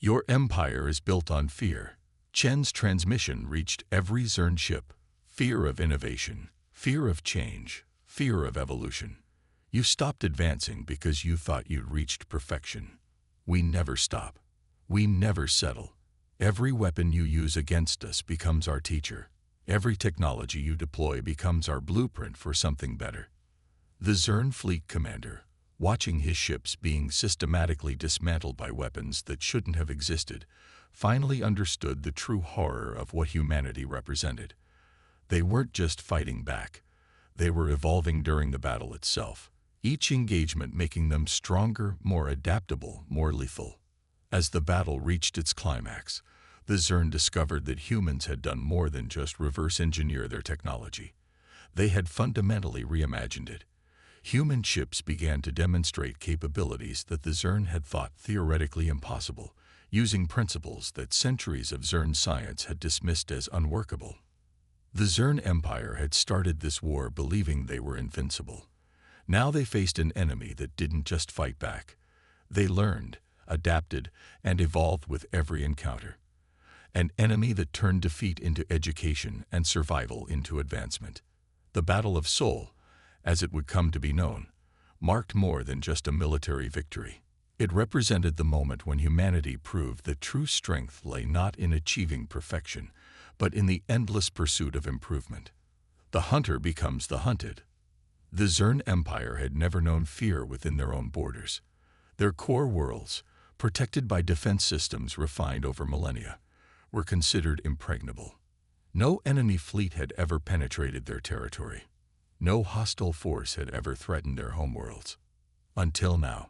Your empire is built on fear. Chen's transmission reached every Zern ship. Fear of innovation, fear of change, fear of evolution. You stopped advancing because you thought you'd reached perfection. We never stop. We never settle. Every weapon you use against us becomes our teacher. Every technology you deploy becomes our blueprint for something better. The Zern fleet commander, watching his ships being systematically dismantled by weapons that shouldn't have existed, finally understood the true horror of what humanity represented. They weren't just fighting back. They were evolving during the battle itself, each engagement making them stronger, more adaptable, more lethal. As the battle reached its climax, the Zern discovered that humans had done more than just reverse engineer their technology. They had fundamentally reimagined it. Human ships began to demonstrate capabilities that the Zern had thought theoretically impossible, using principles that centuries of Zern science had dismissed as unworkable. The Zern Empire had started this war believing they were invincible. Now they faced an enemy that didn't just fight back. They learned, adapted, and evolved with every encounter. An enemy that turned defeat into education and survival into advancement. The Battle of Seoul, as it would come to be known, marked more than just a military victory. It represented the moment when humanity proved that true strength lay not in achieving perfection, but in the endless pursuit of improvement. The hunter becomes the hunted. The Zern Empire had never known fear within their own borders. Their core worlds, protected by defense systems refined over millennia, were considered impregnable. No enemy fleet had ever penetrated their territory. No hostile force had ever threatened their homeworlds. Until now.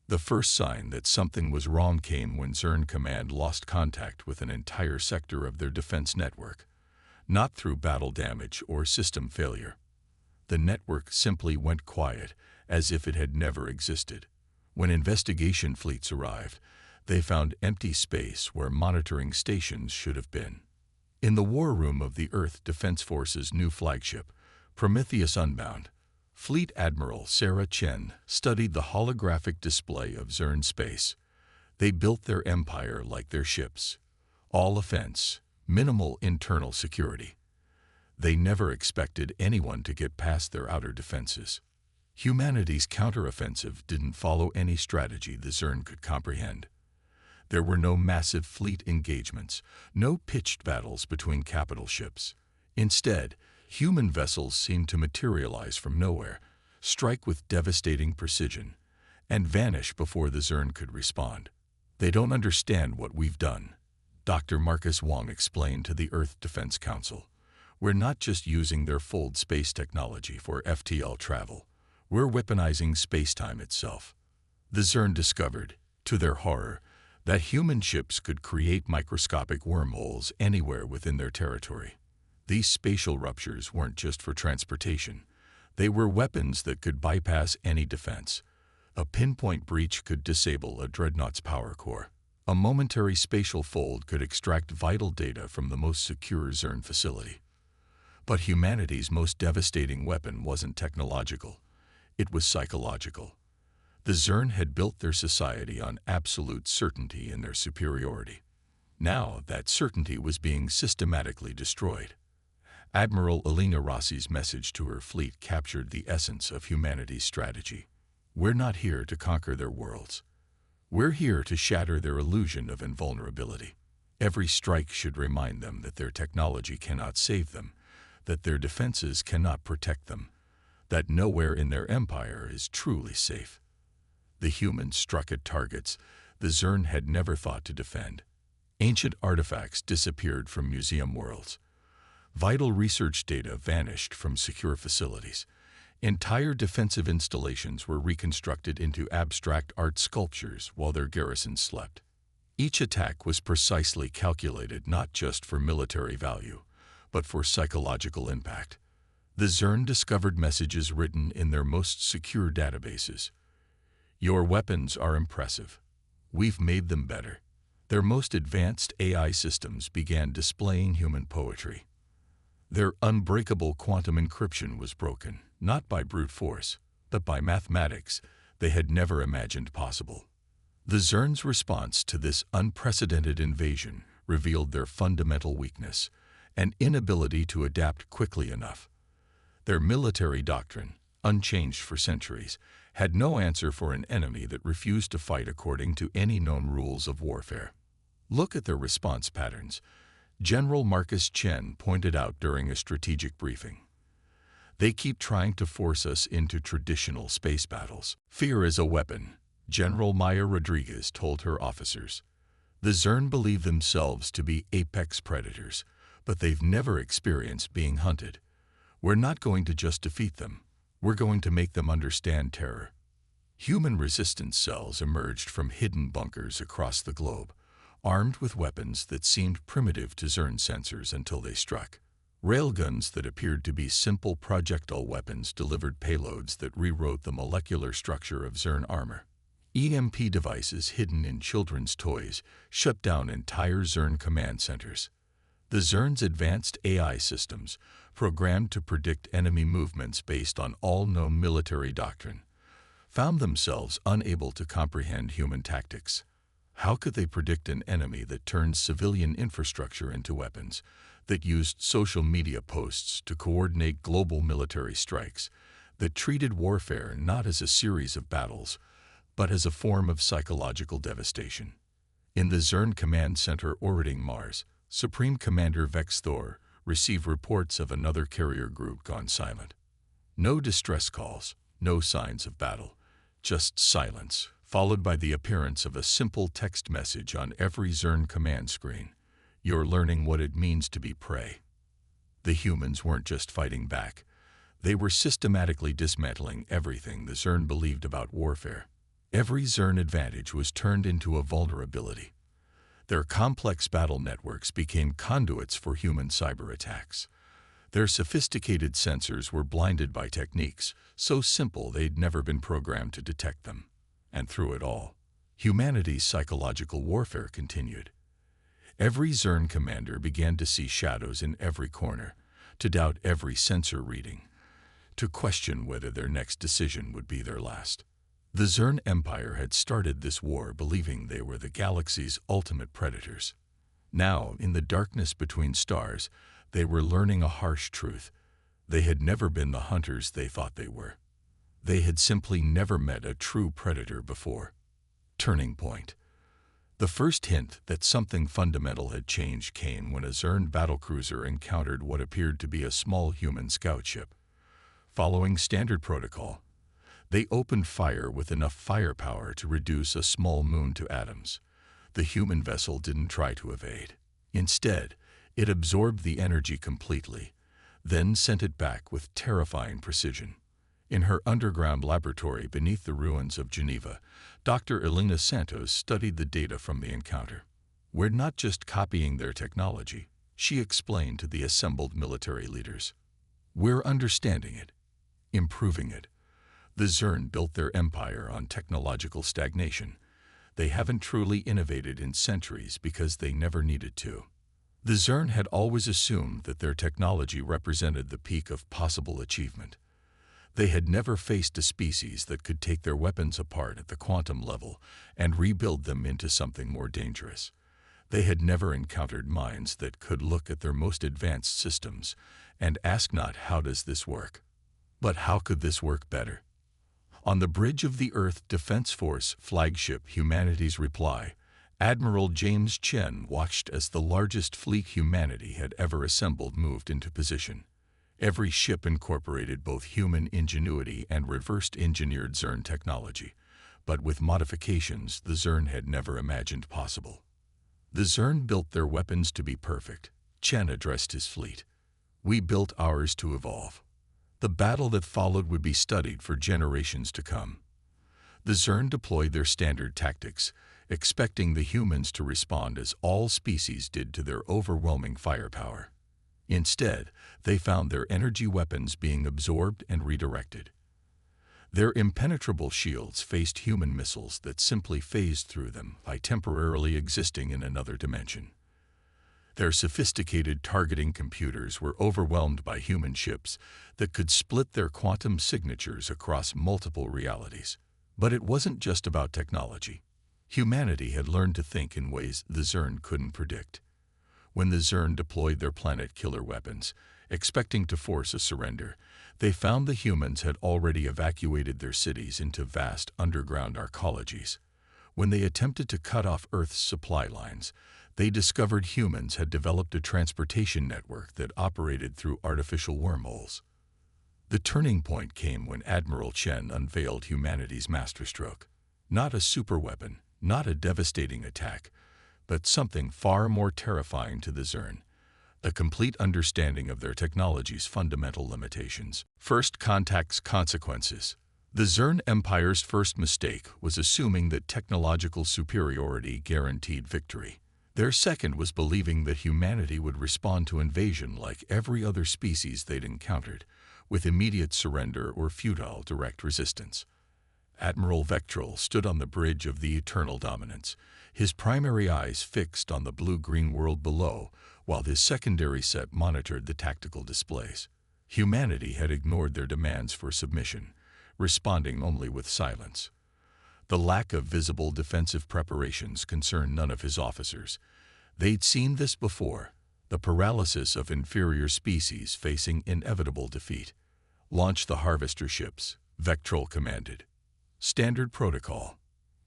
The first sign that something was wrong came when Zern Command lost contact with an entire sector of their defense network, not through battle damage or system failure. The network simply went quiet, as if it had never existed. When investigation fleets arrived, they found empty space where monitoring stations should have been. In the war room of the Earth Defense Force's new flagship, Prometheus Unbound, Fleet Admiral Sarah Chen studied the holographic display of Zern space. They built their empire like their ships. All offense, minimal internal security. They never expected anyone to get past their outer defenses. Humanity's counteroffensive didn't follow any strategy the Zern could comprehend. There were no massive fleet engagements, no pitched battles between capital ships. Instead, human vessels seemed to materialize from nowhere, strike with devastating precision, and vanish before the Zern could respond. They don't understand what we've done, Dr. Marcus Wong explained to the Earth Defense Council. We're not just using their fold space technology for FTL travel. We're weaponizing spacetime itself. The Zern discovered, to their horror, that human ships could create microscopic wormholes anywhere within their territory. These spatial ruptures weren't just for transportation. They were weapons that could bypass any defense. A pinpoint breach could disable a dreadnought's power core. A momentary spatial fold could extract vital data from the most secure Zern facility. But humanity's most devastating weapon wasn't technological. It was psychological. The Zern had built their society on absolute certainty in their superiority. Now that certainty was being systematically destroyed. Admiral Elena Rossi's message to her fleet captured the essence of humanity's strategy. We're not here to conquer their worlds. We're here to shatter their illusion of invulnerability. Every strike should remind them that their technology cannot save them, that their defenses cannot protect them, that nowhere in their empire is truly safe. The humans struck at targets the Zern had never thought to defend. Ancient artifacts disappeared from museum worlds. Vital research data vanished from secure facilities. Entire defensive installations were reconstructed into abstract art sculptures while their garrisons slept. Each attack was precisely calculated not just for military value, but for psychological impact. The Zern discovered messages written in their most secure databases. Your weapons are impressive. We've made them better. Their most advanced AI systems began displaying human poetry. Their unbreakable quantum encryption was broken, not by brute force, but by mathematics they had never imagined possible. The Zern's response to this unprecedented invasion revealed their fundamental weakness, an inability to adapt quickly enough. Their military doctrine, unchanged for centuries, had no answer for an enemy that refused to fight according to any known rules of warfare. Look at their response patterns. General Marcus Chen pointed out during a strategic briefing. They keep trying to force us into traditional space battles. Fear is a weapon, General Maya Rodriguez told her officers. The Zern believe themselves to be apex predators, but they've never experienced being hunted. We're not going to just defeat them. We're going to make them understand terror. Human resistance cells emerged from hidden bunkers across the globe, armed with weapons that seemed primitive to Zern sensors until they struck. Railguns that appeared to be simple projectile weapons delivered payloads that rewrote the molecular structure of Zern armor. EMP devices hidden in children's toys shut down entire Zern command centers. The Zern's advanced AI systems, programmed to predict enemy movements based on all known military doctrine, found themselves unable to comprehend human tactics. How could they predict an enemy that turned civilian infrastructure into weapons, that used social media posts to coordinate global military strikes, that treated warfare not as a series of battles, but as a form of psychological devastation? In the Zern Command Center orbiting Mars, Supreme Commander Vex Thor received reports of another carrier group gone silent. No distress calls, no signs of battle, just silence, followed by the appearance of a simple text message on every Zern command screen. You're learning what it means to be prey. The humans weren't just fighting back. They were systematically dismantling everything the Zern believed about warfare. Every Zern advantage was turned into a vulnerability. Their complex battle networks became conduits for human cyber attacks. Their sophisticated sensors were blinded by techniques so simple they'd never been programmed to detect them. And through it all, humanity's psychological warfare continued. Every Zern commander began to see shadows in every corner, to doubt every sensor reading, to question whether their next decision would be their last. The Zern Empire had started this war believing they were the galaxy's ultimate predators. Now, in the darkness between stars, they were learning a harsh truth. They had never been the hunters they thought they were. They had simply never met a true predator before. Turning point. The first hint that something fundamental had changed came when a Zern battlecruiser encountered what appeared to be a small human scout ship. Following standard protocol, they opened fire with enough firepower to reduce a small moon to atoms. The human vessel didn't try to evade. Instead, it absorbed the energy completely, then sent it back with terrifying precision. In her underground laboratory beneath the ruins of Geneva, Dr. Elena Santos studied the data from the encounter. We're not just copying their technology, she explained to the assembled military leaders. We're understanding it, improving it. The Zern built their empire on technological stagnation. They haven't truly innovated in centuries because they never needed to. The Zern had always assumed that their technology represented the peak of possible achievement. They had never faced a species that could take their weapons apart at the quantum level and rebuild them into something more dangerous. They had never encountered minds that could look at their most advanced systems and ask not how does this work, but how could this work better? On the bridge of the Earth Defense Force flagship Humanity's Reply, Admiral James Chen watched as the largest fleet humanity had ever assembled moved into position. Every ship incorporated both human ingenuity and reversed engineered Zern technology, but with modifications the Zern had never imagined possible. The Zern built their weapons to be perfect. Chen addressed his fleet. We built ours to evolve. The battle that followed would be studied for generations to come. The Zern deployed their standard tactics, expecting the humans to respond as all species did to their overwhelming firepower. Instead, they found their energy weapons being absorbed and redirected. Their impenetrable shields faced human missiles that simply phased through them by temporarily existing in another dimension. Their sophisticated targeting computers were overwhelmed by human ships that could split their quantum signatures across multiple realities. But it wasn't just about technology. Humanity had learned to think in ways the Zern couldn't predict. When the Zern deployed their planet-killer weapons, expecting to force a surrender, they found the humans had already evacuated their cities into vast underground arcologies. When they attempted to cut off Earth's supply lines, they discovered humans had developed a transportation network that operated through artificial wormholes. The turning point came when Admiral Chen unveiled humanity's masterstroke. Not a superweapon, not a devastating attack, but something far more terrifying to the Zern. A complete understanding of their technology's fundamental limitations. First Contact's consequences. The Zern Empire's first mistake was assuming that technological superiority guaranteed victory. Their second was believing that humanity would respond to invasion like every other species they'd encountered, with immediate surrender or futile direct resistance. Admiral Vectrol stood on the bridge of the eternal dominance, his primary eyes fixed on the blue-green world below, while his secondary set monitored the tactical displays. Humanity had ignored their demands for submission, responding only with silence. The lack of visible defensive preparations concerned none of his officers. They'd seen this before, the paralysis of inferior species facing inevitable defeat. "Launch the harvester ships," Vectrol commanded. "Standard protocol.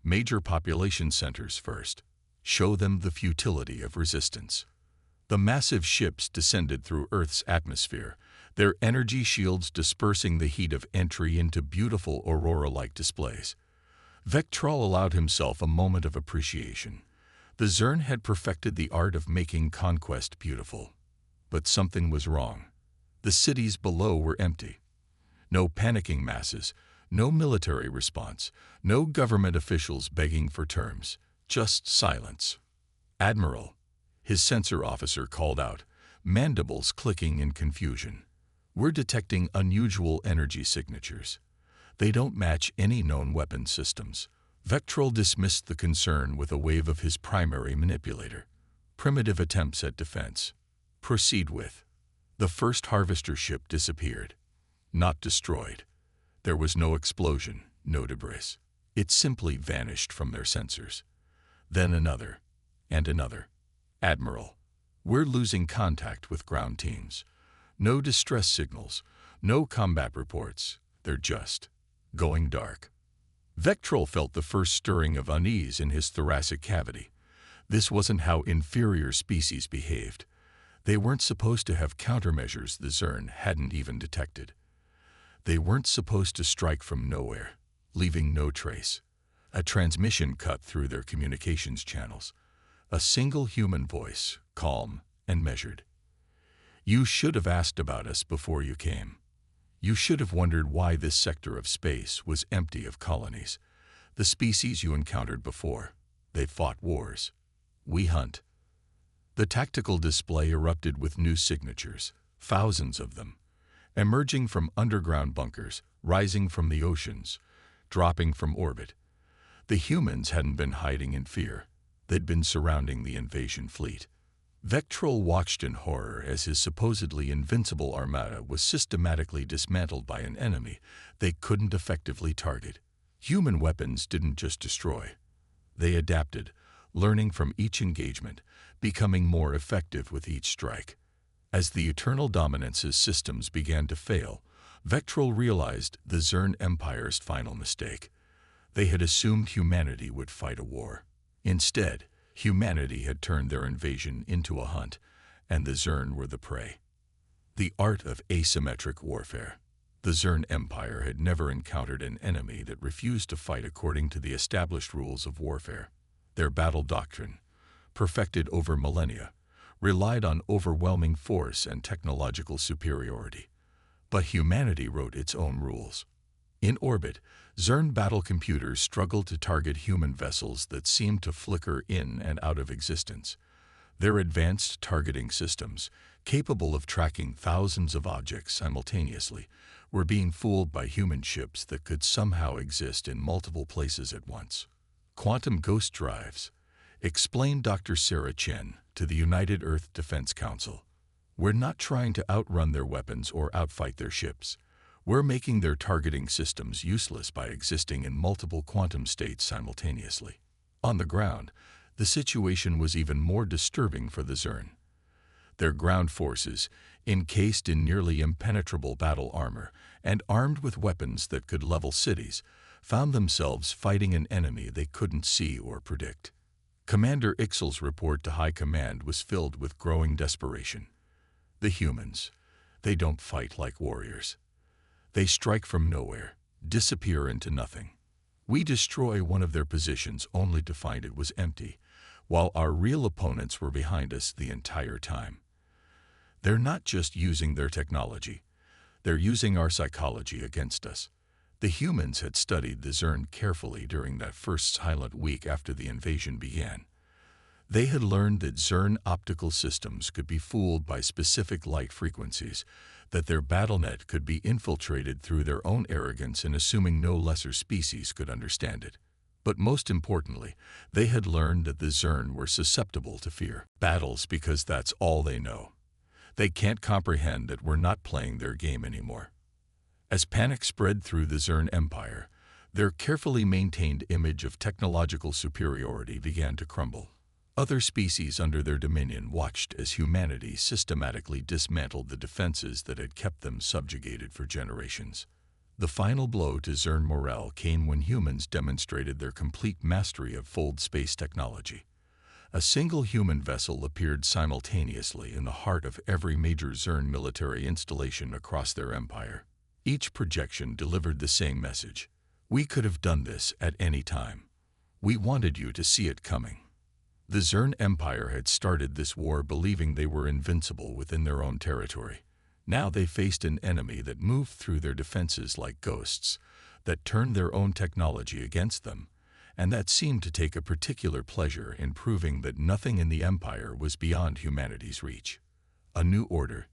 Major population centers first. Show them the futility of resistance." The massive ships descended through Earth's atmosphere, their energy shields dispersing the heat of entry into beautiful aurora-like displays. Vectrol allowed himself a moment of appreciation. The Zern had perfected the art of making conquest beautiful. But something was wrong. The cities below were empty. No panicking masses, no military response, no government officials begging for terms, just silence. "Admiral," his sensor officer called out, mandibles clicking in confusion. "We're detecting unusual energy signatures. They don't match any known weapon systems." Vectrol dismissed the concern with a wave of his primary manipulator. "Primitive attempts at defense. Proceed with." The first harvester ship disappeared. Not destroyed. There was no explosion, no debris. It simply vanished from their sensors. Then another, and another. "Admiral, we're losing contact with ground teams. No distress signals, no combat reports. They're just going dark." Vectrol felt the first stirring of unease in his thoracic cavity. This wasn't how inferior species behaved. They weren't supposed to have countermeasures the Zern hadn't even detected. They weren't supposed to strike from nowhere, leaving no trace. A transmission cut through their communications channels. A single human voice, calm and measured. "You should have asked about us before you came. You should have wondered why this sector of space was empty of colonies. The species you encountered before, they fought wars. We hunt." The tactical display erupted with new signatures, thousands of them, emerging from underground bunkers, rising from the oceans, dropping from orbit. The humans hadn't been hiding in fear. They'd been surrounding the invasion fleet. Vectrol watched in horror as his supposedly invincible armada was systematically dismantled by an enemy they couldn't effectively target. Human weapons didn't just destroy. They adapted, learning from each engagement, becoming more effective with each strike. As the Eternal Dominance's systems began to fail, Vectrol realized the Zern Empire's final mistake. They had assumed humanity would fight a war. Instead, humanity had turned their invasion into a hunt, and the Zern were the prey. The art of asymmetric warfare. The Zern Empire had never encountered an enemy that refused to fight according to the established rules of warfare. Their battle doctrine, perfected over millennia, relied on overwhelming force and technological superiority. But humanity wrote its own rules. In orbit, Zern battle computers struggled to target human vessels that seemed to flicker in and out of existence. Their advanced targeting systems, capable of tracking thousands of objects simultaneously, were being fooled by human ships that could somehow exist in multiple places at once. "Quantum ghost drives," explained Dr. Sarah Chen to the United Earth Defense Council. "We're not trying to outrun their weapons or outfight their ships. We're making their targeting systems useless by existing in multiple quantum states simultaneously." On the ground, the situation was even more disturbing for the Zern. Their ground forces, encased in nearly impenetrable battle armor and armed with weapons that could level cities, found themselves fighting an enemy they couldn't see or predict. Commander Ixel's report to High Command was filled with growing desperation. The humans, they don't fight like warriors. They strike from nowhere, disappear into nothing. We destroy one of their positions only to find it was empty, while our real opponents were behind us the entire time. They're not just using their technology, they're using our psychology against us. The humans had studied the Zern carefully during that first silent week after the invasion began. They had learned that Zern optical systems could be fooled by specific light frequencies, that their battlenet could be infiltrated through their own arrogance in assuming no lesser species could understand it. But most importantly, they had learned that the Zern were susceptible to fear. Battles because that's all they know. They can't comprehend that we're not playing their game anymore. As panic spread through the Zern Empire, their carefully maintained image of technological superiority began to crumble. Other species under their dominion watched as humanity systematically dismantled the defenses that had kept them subjugated for generations. The final blow to Zern morale came when humans demonstrated their complete mastery of fold space technology. A single human vessel appeared simultaneously in the heart of every major Zern military installation across their empire. Each projection delivered the same message. We could have done this at any time. We wanted you to see it coming. The Zern Empire had started this war believing they were invincible within their own territory. Now they faced an enemy that moved through their defenses like ghosts, that turned their own technology against them, and that seemed to take a particular pleasure in proving that nothing in the Empire was beyond humanity's reach. A new order.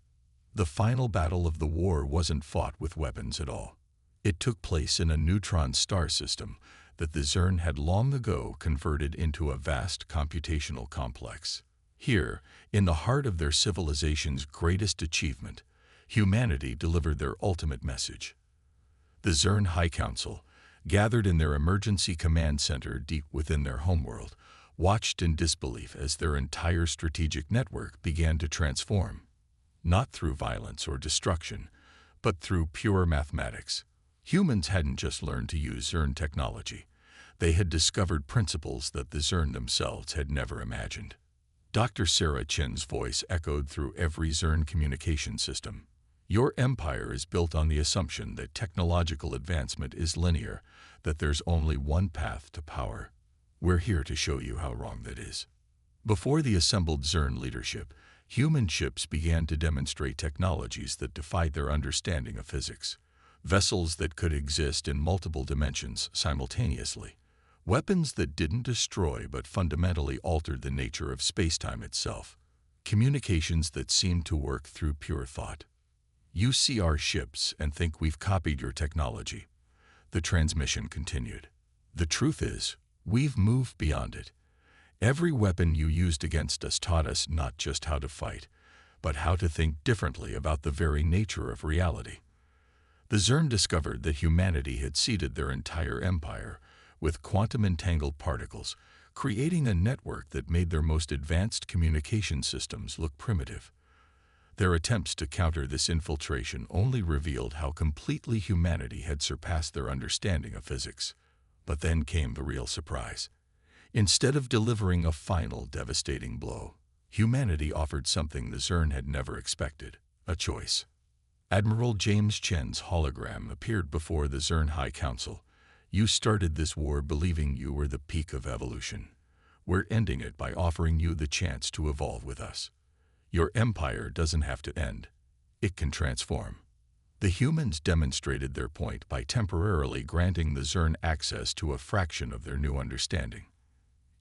The final battle of the war wasn't fought with weapons at all. It took place in a neutron star system that the Zern had long ago converted into a vast computational complex. Here, in the heart of their civilization's greatest achievement, humanity delivered their ultimate message. The Zern High Council, gathered in their emergency command center deep within their homeworld, watched in disbelief as their entire strategic network began to transform. Not through violence or destruction, but through pure mathematics. Humans hadn't just learned to use Zern technology. They had discovered principles that the Zern themselves had never imagined. Dr. Sarah Chen's voice echoed through every Zern communication system. Your empire is built on the assumption that technological advancement is linear, that there's only one path to power. We're here to show you how wrong that is. Before the assembled Zern leadership, human ships began to demonstrate technologies that defied their understanding of physics. Vessels that could exist in multiple dimensions simultaneously. Weapons that didn't destroy but fundamentally altered the nature of spacetime itself. Communications that seemed to work through pure thought. You see our ships and think we've copied your technology. The transmission continued. The truth is, we've moved beyond it. Every weapon you used against us taught us not just how to fight, but how to think differently about the very nature of reality. The Zern discovered that humanity had seeded their entire empire with quantum-entangled particles, creating a network that made their most advanced communication systems look primitive. Their attempts to counter this infiltration only revealed how completely humanity had surpassed their understanding of physics. But then came the real surprise. Instead of delivering a final devastating blow, humanity offered something the Zern had never expected, a choice. Admiral James Chen's hologram appeared before the Zern High Council. You started this war believing you were the peak of evolution. We're ending it by offering you the chance to evolve with us. Your empire doesn't have to end. It can transform. The humans demonstrated their point by temporarily granting the Zern access to a fraction of their new understanding.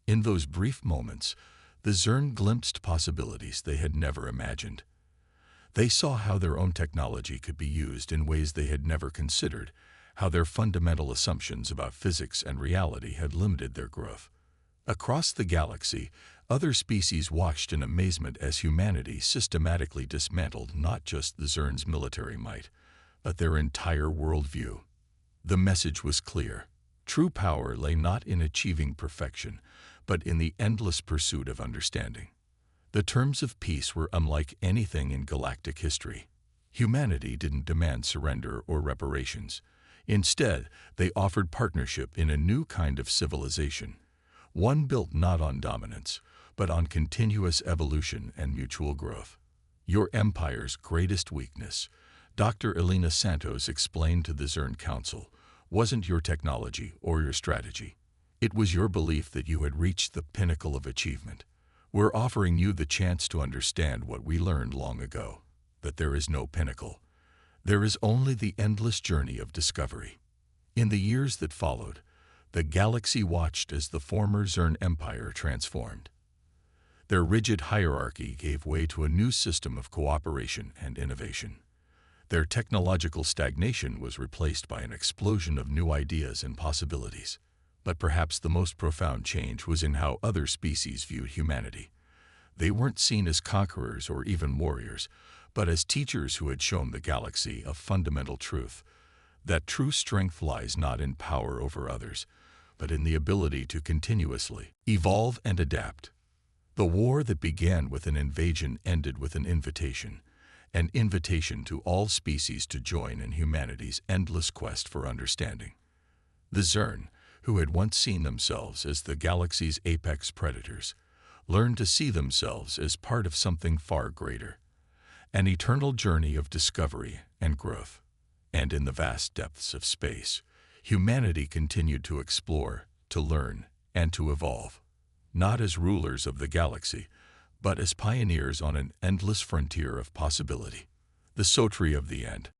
In those brief moments, the Zern glimpsed possibilities they had never imagined. They saw how their own technology could be used in ways they had never considered, how their fundamental assumptions about physics and reality had limited their growth. Across the galaxy, other species watched in amazement as humanity systematically dismantled not just the Zern's military might, but their entire worldview. The message was clear. True power lay not in achieving perfection, but in the endless pursuit of understanding. The terms of peace were unlike anything in galactic history. Humanity didn't demand surrender or reparations. Instead, they offered partnership in a new kind of civilization, one built not on dominance, but on continuous evolution and mutual growth. Your empire's greatest weakness, Dr. Elena Santos explained to the Zern Council, wasn't your technology or your strategy. It was your belief that you had reached the pinnacle of achievement. We're offering you the chance to understand what we learned long ago, that there is no pinnacle. There is only the endless journey of discovery. In the years that followed, the galaxy watched as the former Zern Empire transformed. Their rigid hierarchy gave way to a new system of cooperation and innovation. Their technological stagnation was replaced by an explosion of new ideas and possibilities. But perhaps the most profound change was in how other species viewed humanity. They weren't seen as conquerors or even warriors, but as teachers who had shown the galaxy a fundamental truth, that true strength lies not in power over others, but in the ability to continuously evolve and adapt. The war that began with an invasion ended with an invitation to all species to join in humanity's endless quest for understanding. The Zern, who had once seen themselves as the galaxy's apex predators, learned to see themselves as part of something far greater, an eternal journey of discovery and growth. And in the vast depths of space, humanity continued to explore, to learn, and to evolve, not as rulers of the galaxy, but as pioneers on an endless frontier of possibility. The Sotri of the End.